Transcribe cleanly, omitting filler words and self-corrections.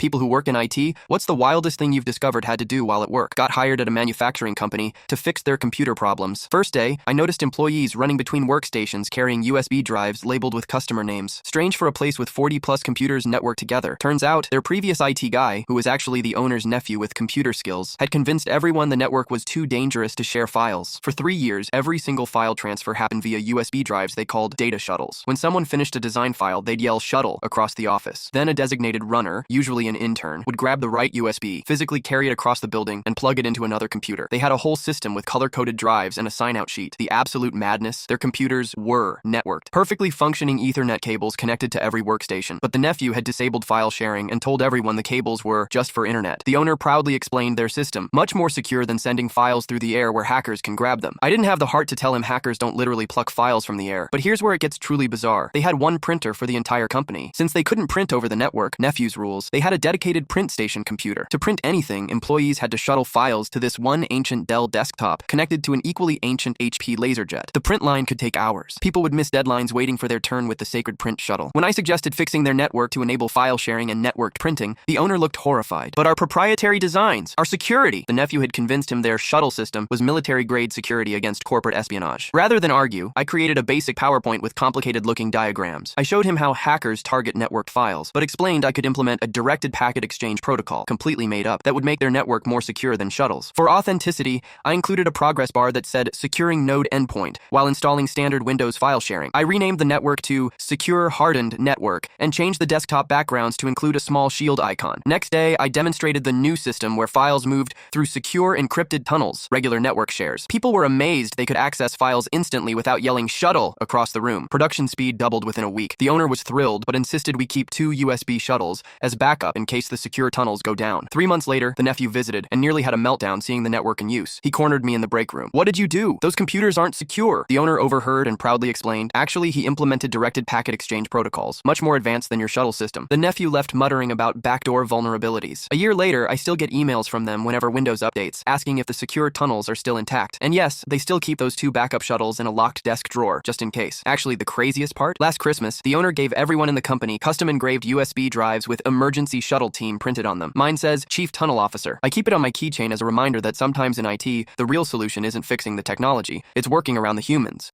People who work in IT, what's the wildest thing you've discovered had to do while at work? Got hired at a manufacturing company to fix their computer problems. First day, I noticed employees running between workstations carrying USB drives labeled with customer names. Strange for a place with 40+ computers networked together. Turns out, their previous IT guy, who was actually the owner's nephew with computer skills, had convinced everyone the network was too dangerous to share files. For 3 years, every single file transfer happened via USB drives they called data shuttles. When someone finished a design file, they'd yell "shuttle" across the office. Then a designated runner, usually an intern, would grab the right USB, physically carry it across the building, and plug it into another computer. They had a whole system with color-coded drives and a sign-out sheet. The absolute madness, their computers were networked. Perfectly functioning Ethernet cables connected to every workstation, but the nephew had disabled file sharing and told everyone the cables were just for internet. The owner proudly explained their system, much more secure than sending files through the air where hackers can grab them. I didn't have the heart to tell him hackers don't literally pluck files from the air, but here's where it gets truly bizarre. They had one printer for the entire company. Since they couldn't print over the network, nephew's rules, they had a dedicated print station computer. To print anything, employees had to shuttle files to this one ancient Dell desktop connected to an equally ancient HP LaserJet. The print line could take hours. People would miss deadlines waiting for their turn with the sacred print shuttle. When I suggested fixing their network to enable file sharing and networked printing, the owner looked horrified. But our proprietary designs, our security, the nephew had convinced him their shuttle system was military-grade security against corporate espionage. Rather than argue, I created a basic PowerPoint with complicated-looking diagrams. I showed him how hackers target networked files, but explained I could implement a directed packet exchange protocol, completely made up, that would make their network more secure than shuttles. For authenticity, I included a progress bar that said "Securing Node Endpoint" while installing standard Windows file sharing. I renamed the network to "Secure Hardened Network" and changed the desktop backgrounds to include a small shield icon. Next day, I demonstrated the new system where files moved through secure encrypted tunnels, regular network shares. People were amazed they could access files instantly without yelling "shuttle" across the room. Production speed doubled within a week. The owner was thrilled, but insisted we keep 2 USB shuttles as backup in case the secure tunnels go down. 3 months later, the nephew visited and nearly had a meltdown seeing the network in use. He cornered me in the break room. "What did you do? Those computers aren't secure." The owner overheard and proudly explained, "Actually, he implemented directed packet exchange protocols, much more advanced than your shuttle system." The nephew left muttering about backdoor vulnerabilities. A year later, I still get emails from them whenever Windows updates, asking if the secure tunnels are still intact. And yes, they still keep those 2 backup shuttles in a locked desk drawer, just in case. Actually, the craziest part? Last Christmas, the owner gave everyone in the company custom-engraved USB drives with "Emergency Shuttle Team" printed on them. Mine says "Chief Tunnel Officer." I keep it on my keychain as a reminder that sometimes in IT, the real solution isn't fixing the technology, it's working around the humans.